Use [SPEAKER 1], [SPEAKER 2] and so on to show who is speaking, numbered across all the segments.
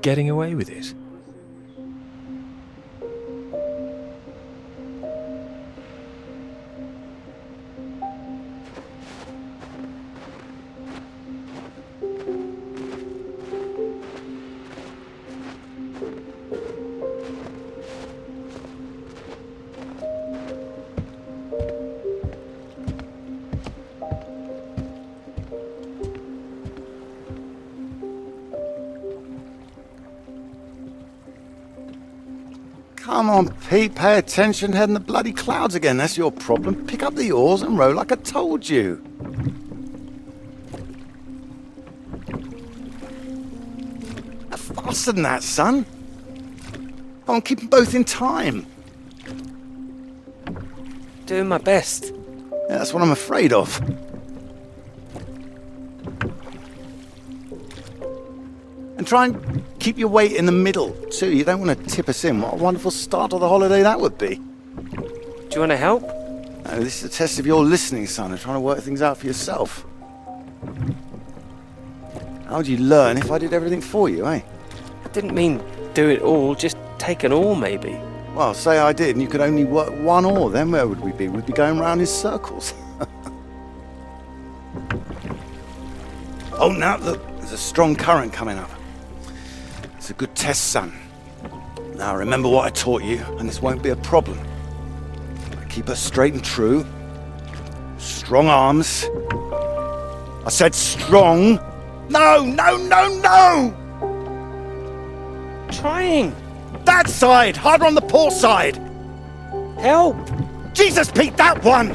[SPEAKER 1] getting away with it?
[SPEAKER 2] Come on, Pete, pay attention, head in the bloody clouds again. That's your problem. Pick up the oars and row like I told you. Faster than that, son. Come on, keep them both in time.
[SPEAKER 1] Doing my best.
[SPEAKER 2] Yeah, that's what I'm afraid of. And try and keep your weight in the middle, too. You don't want to tip us in. What a wonderful start to the holiday that would be.
[SPEAKER 1] Do you want to help?
[SPEAKER 2] No, this is a test of your listening, son, and trying to work things out for yourself. How would you learn if I did everything for you, eh?
[SPEAKER 1] I didn't mean do it all, just take an oar maybe.
[SPEAKER 2] Well, say I did and you could only work one oar, then where would we be? We'd be going round in circles. Oh, now look, there's a strong current coming up. It's a good test, son. Now remember what I taught you, and this won't be a problem. Keep her straight and true. Strong arms. I said strong. No, no, no, no!
[SPEAKER 1] Trying.
[SPEAKER 2] That side! Harder on the port side!
[SPEAKER 1] Help!
[SPEAKER 2] Jesus, Pete, that one!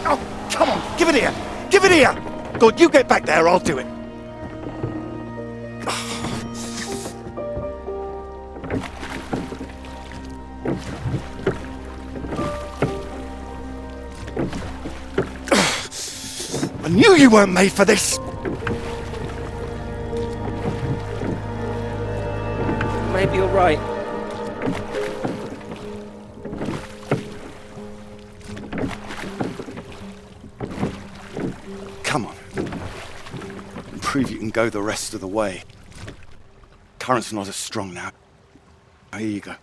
[SPEAKER 2] Oh, come on, give it here! Give it here! Good, you get back there, I'll do it. I knew you weren't made for this!
[SPEAKER 1] Maybe you're right.
[SPEAKER 2] Come on. And prove you can go the rest of the way. Current's not as strong now. Here you go.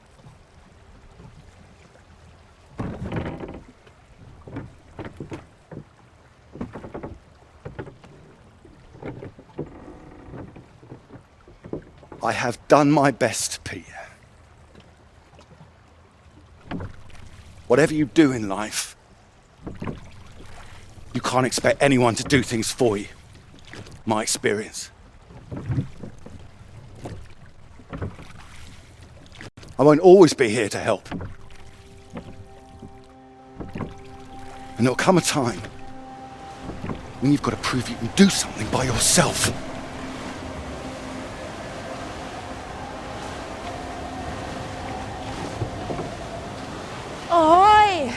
[SPEAKER 2] I have done my best, Pete. Whatever you do in life, you can't expect anyone to do things for you. My experience. I won't always be here to help. And there'll come a time when you've got to prove you can do something by yourself.
[SPEAKER 3] Ahoy!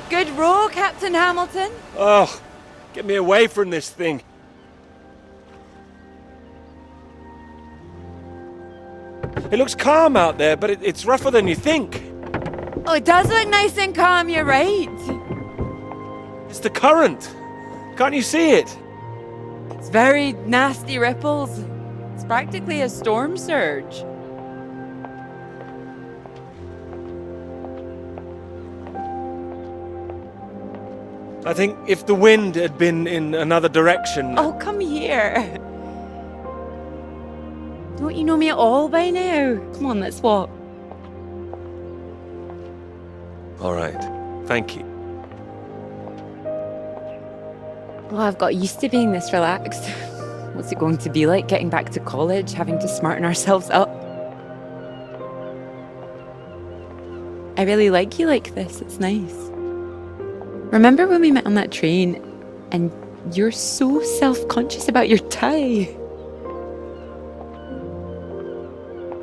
[SPEAKER 3] Good row, Captain Hamilton.
[SPEAKER 1] Oh, get me away from this thing. It looks calm out there, but it's rougher than you think.
[SPEAKER 3] Oh, it does look nice and calm, you're right.
[SPEAKER 1] It's the current. Can't you see it?
[SPEAKER 3] It's very nasty ripples. It's practically a storm surge.
[SPEAKER 1] I think if the wind had been in another direction...
[SPEAKER 3] Oh, come here. Don't you know me at all by now? Come on, let's walk.
[SPEAKER 1] All right. Thank you.
[SPEAKER 3] Well, I've got used to being this relaxed. What's it going to be like getting back to college, having to smarten ourselves up? I really like you like this. It's nice. Remember when we met on that train and you're so self-conscious about your tie?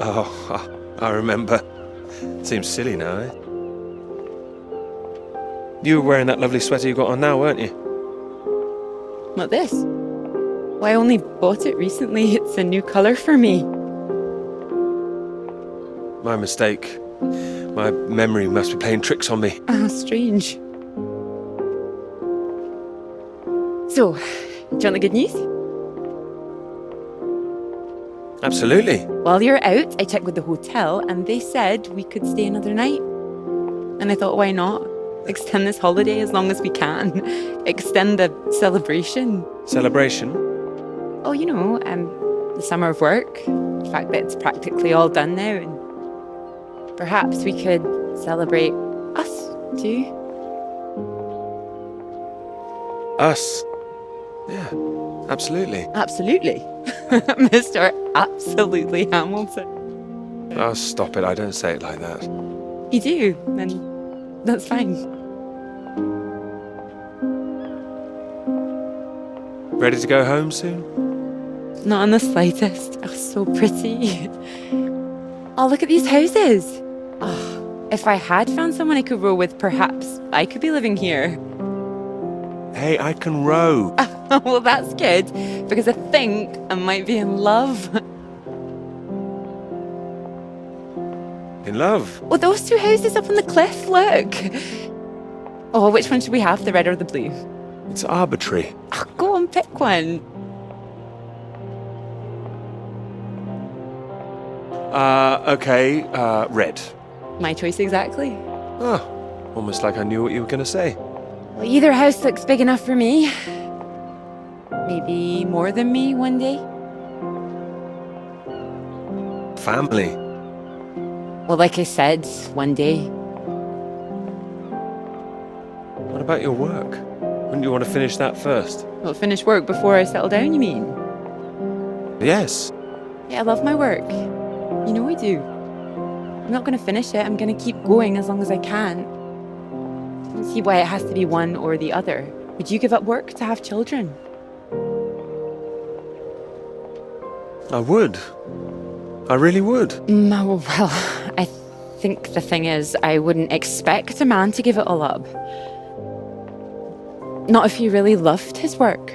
[SPEAKER 1] Oh, I remember. Seems silly now, eh? You were wearing that lovely sweater you got on now, weren't you?
[SPEAKER 3] Not this. Well, I only bought it recently. It's a new colour for me.
[SPEAKER 1] My mistake. My memory must be playing tricks on me.
[SPEAKER 3] Ah, strange. So, do you want the good news?
[SPEAKER 1] Absolutely.
[SPEAKER 3] While you're out, I checked with the hotel and they said we could stay another night. And I thought, why not? Extend this holiday as long as we can. Extend the celebration.
[SPEAKER 1] Celebration?
[SPEAKER 3] Oh, you know, the summer of work. The fact that it's practically all done now. And perhaps we could celebrate us too.
[SPEAKER 1] Us? Yeah, absolutely.
[SPEAKER 3] Absolutely. Mr. Absolutely Hamilton.
[SPEAKER 1] Oh, stop it. I don't say it like that.
[SPEAKER 3] You do, and that's fine.
[SPEAKER 1] Ready to go home soon?
[SPEAKER 3] Not in the slightest. Oh, so pretty. Oh, look at these houses. Oh, if I had found someone I could row with, perhaps I could be living here.
[SPEAKER 1] Hey, I can row.
[SPEAKER 3] Well, that's good, because I think I might be in love.
[SPEAKER 1] In love?
[SPEAKER 3] Well, those two houses up on the cliff, look. Oh, which one should we have, the red or the blue?
[SPEAKER 1] It's arbitrary.
[SPEAKER 3] Oh, go on, pick one.
[SPEAKER 1] Okay, red.
[SPEAKER 3] My choice exactly.
[SPEAKER 1] Oh, almost like I knew what you were going to say.
[SPEAKER 3] Well, either house looks big enough for me. Maybe more than me one day.
[SPEAKER 1] Family.
[SPEAKER 3] Well, like I said, one day.
[SPEAKER 1] What about your work? Wouldn't you want to finish that first?
[SPEAKER 3] Well, finish work before I settle down, you mean?
[SPEAKER 1] Yes.
[SPEAKER 3] Yeah, I love my work. You know I do. I'm not going to finish it. I'm going to keep going as long as I can. I don't see why it has to be one or the other. Would you give up work to have children?
[SPEAKER 1] I would. I really would.
[SPEAKER 3] Well, I think the thing is, I wouldn't expect a man to give it all up. Not if he really loved his work.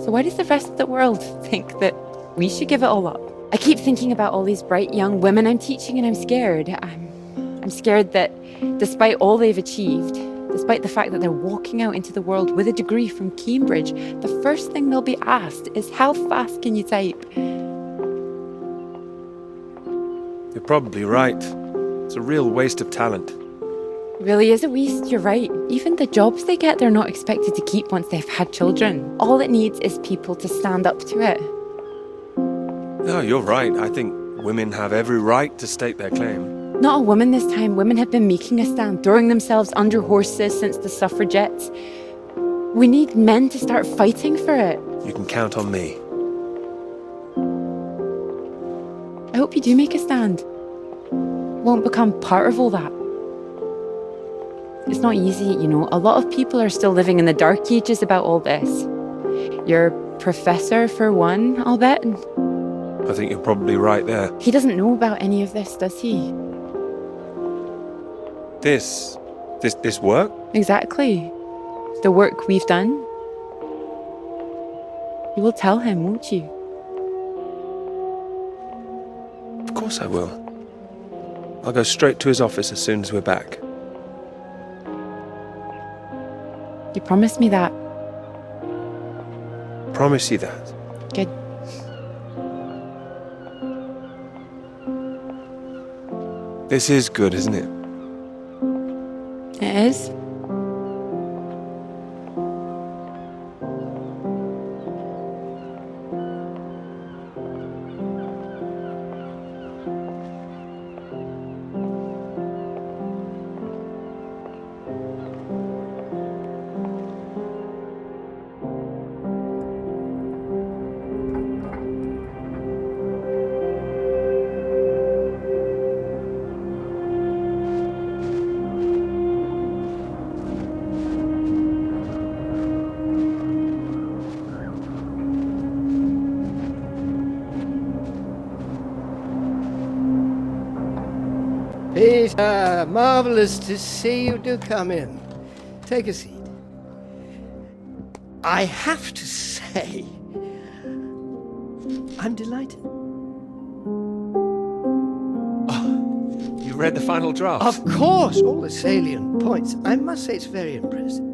[SPEAKER 3] So why does the rest of the world think that we should give it all up? I keep thinking about all these bright young women I'm teaching and I'm scared. I'm scared that despite all they've achieved, despite the fact that they're walking out into the world with a degree from Cambridge, the first thing they'll be asked is, how fast can you type?
[SPEAKER 1] You're probably right. It's a real waste of talent.
[SPEAKER 3] It really is a waste, you're right. Even the jobs they get, they're not expected to keep once they've had children. All it needs is people to stand up to it.
[SPEAKER 1] No, you're right. I think women have every right to state their claim.
[SPEAKER 3] Not a woman this time. Women have been making a stand, throwing themselves under horses since the suffragettes. We need men to start fighting for it.
[SPEAKER 1] You can count on me.
[SPEAKER 3] I hope you do make a stand. Won't become part of all that. It's not easy, you know. A lot of people are still living in the dark ages about all this. Your professor, for one, I'll bet.
[SPEAKER 1] I think you're probably right there.
[SPEAKER 3] He doesn't know about any of this, does he?
[SPEAKER 1] This work?
[SPEAKER 3] Exactly. The work we've done. You will tell him, won't you?
[SPEAKER 1] Of course I will. I'll go straight to his office as soon as we're back.
[SPEAKER 3] You promised me that.
[SPEAKER 1] Promise you that.
[SPEAKER 3] Good.
[SPEAKER 1] This is good, isn't it?
[SPEAKER 3] It is.
[SPEAKER 4] Peter, marvellous to see you. Do come in. Take a seat. I have to say, I'm delighted.
[SPEAKER 1] read the final draft?
[SPEAKER 4] Of course, all the salient points. I must say it's very impressive.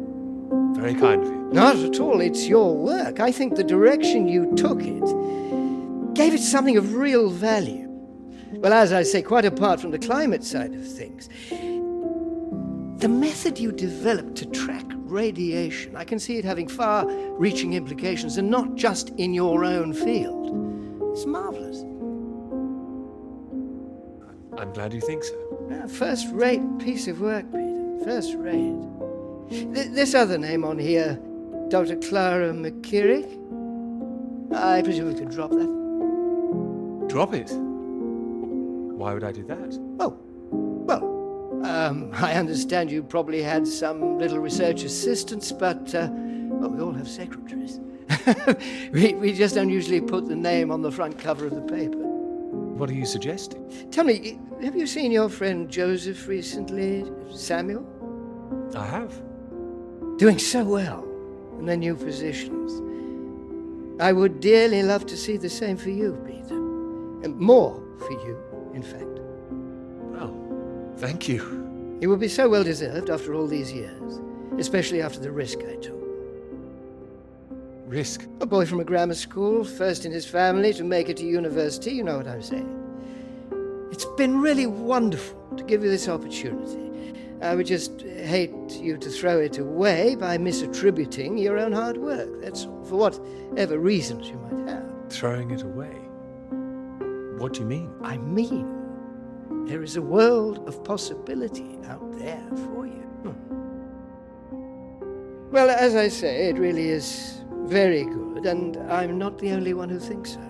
[SPEAKER 1] Very kind of you.
[SPEAKER 4] Not at all, it's your work. I think the direction you took it gave it something of real value. Well, as I say, quite apart from the climate side of things, the method you developed to track radiation, I can see it having far-reaching implications, and not just in your own field. It's marvelous.
[SPEAKER 1] I'm glad you think so.
[SPEAKER 4] First-rate piece of work, Peter. First-rate. This other name on here, Dr. Clara McKirrick, I presume we could drop that.
[SPEAKER 1] Drop it? Why would I do that?
[SPEAKER 4] I understand you probably had some little research assistants, but, well, we all have secretaries. we just don't usually put the name on the front cover of the paper.
[SPEAKER 1] What are you suggesting?
[SPEAKER 4] Tell me, have you seen your friend Joseph recently, Samuel?
[SPEAKER 1] I have.
[SPEAKER 4] Doing so well in their new positions. I would dearly love to see the same for you, Peter. And more for you, in fact.
[SPEAKER 1] Well, thank you.
[SPEAKER 4] It would be so well deserved after all these years, especially after the risk I took.
[SPEAKER 1] Risk?
[SPEAKER 4] A boy from a grammar school, first in his family to make it to university, you know what I'm saying. It's been really wonderful to give you this opportunity. I would just hate you to throw it away by misattributing your own hard work, that's all, for whatever reasons you might have.
[SPEAKER 1] Throwing it away? What do you mean?
[SPEAKER 4] I mean, there is a world of possibility out there for you. Well, as I say, it really is very good, and I'm not the only one who thinks so.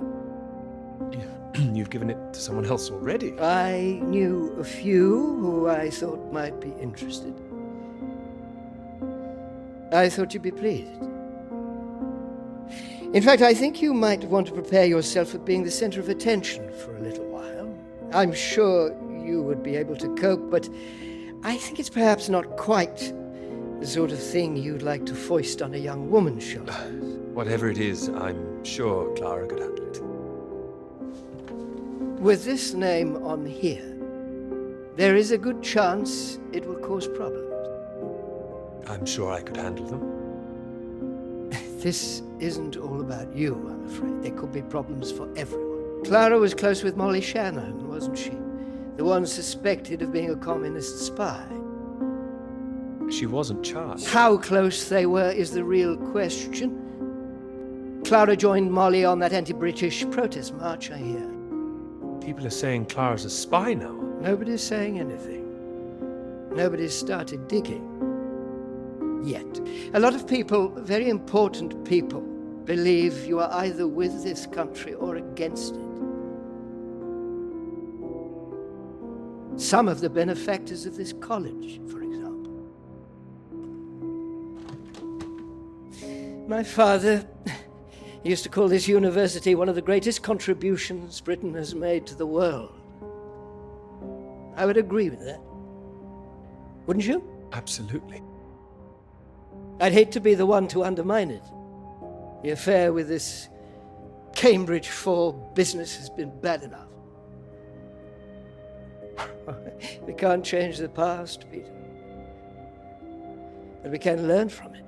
[SPEAKER 1] You've given it to someone else already.
[SPEAKER 4] I knew a few who I thought might be interested. I thought you'd be pleased. In fact, I think you might want to prepare yourself for being the center of attention for a little while. I'm sure you would be able to cope, but I think it's perhaps not quite the sort of thing you'd like to foist on a young woman's shoulders.
[SPEAKER 1] Whatever it is, I'm sure Clara could handle it.
[SPEAKER 4] With this name on here, there is a good chance it will cause problems.
[SPEAKER 1] I'm sure I could handle them.
[SPEAKER 4] This isn't all about you, I'm afraid. There could be problems for everyone. Clara was close with Molly Shanahan, wasn't she? The one suspected of being a communist spy.
[SPEAKER 1] She wasn't charged.
[SPEAKER 4] How close they were is the real question. Clara joined Molly on that anti-British protest march, I hear.
[SPEAKER 1] People are saying Clara's a spy now.
[SPEAKER 4] Nobody's saying anything. Nobody's started digging. Yet. A lot of people, very important people, believe you are either with this country or against it. Some of the benefactors of this college, for example. My father used to call this university one of the greatest contributions Britain has made to the world. I would agree with that. Wouldn't you?
[SPEAKER 1] Absolutely.
[SPEAKER 4] I'd hate to be the one to undermine it. The affair with this Cambridge 4 business has been bad enough. We can't change the past, Peter. But we can learn from it.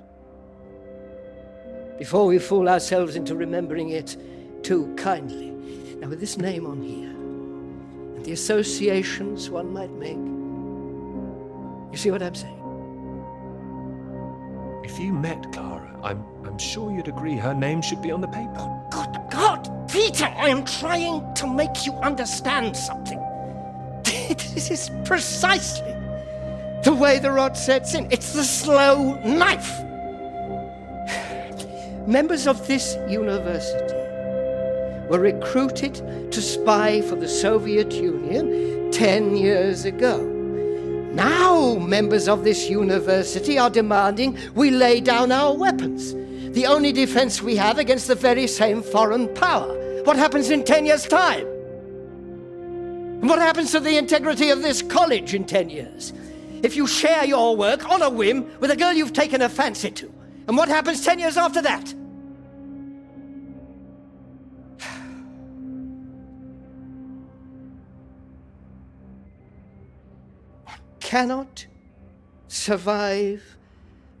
[SPEAKER 4] Before we fool ourselves into remembering it too kindly. Now, with this name on here, and the associations one might make, you see what I'm saying?
[SPEAKER 1] If you met Clara, I'm sure you'd agree her name should be on the paper.
[SPEAKER 4] Good God, Peter, I am trying to make you understand something. This is precisely the way the rot sets in. It's the slow knife. Members of this university were recruited to spy for the Soviet Union 10 years ago. Now members of this university are demanding we lay down our weapons, the only defense we have against the very same foreign power. What happens in 10 years' time? And what happens to the integrity of this college in 10 years? If you share your work on a whim with a girl you've taken a fancy to, and what happens 10 years after that? cannot survive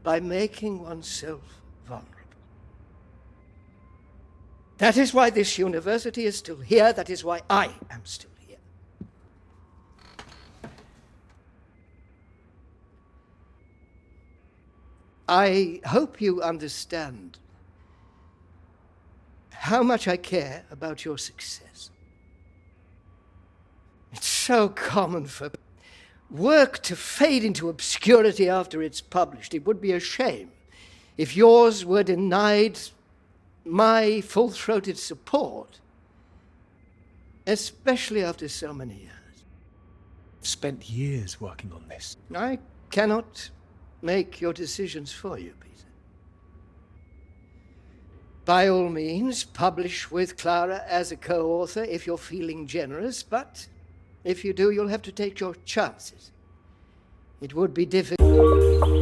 [SPEAKER 4] by making oneself vulnerable. That is why this university is still here. That is why I am still here. I hope you understand how much I care about your success. It's so common for work to fade into obscurity after it's published. It would be a shame if yours were denied my full-throated support, especially after so many years.
[SPEAKER 1] I've spent years working on this.
[SPEAKER 4] I cannot make your decisions for you, Peter. By all means, publish with Clara as a co-author if you're feeling generous, but if you do, you'll have to take your chances. It would be difficult.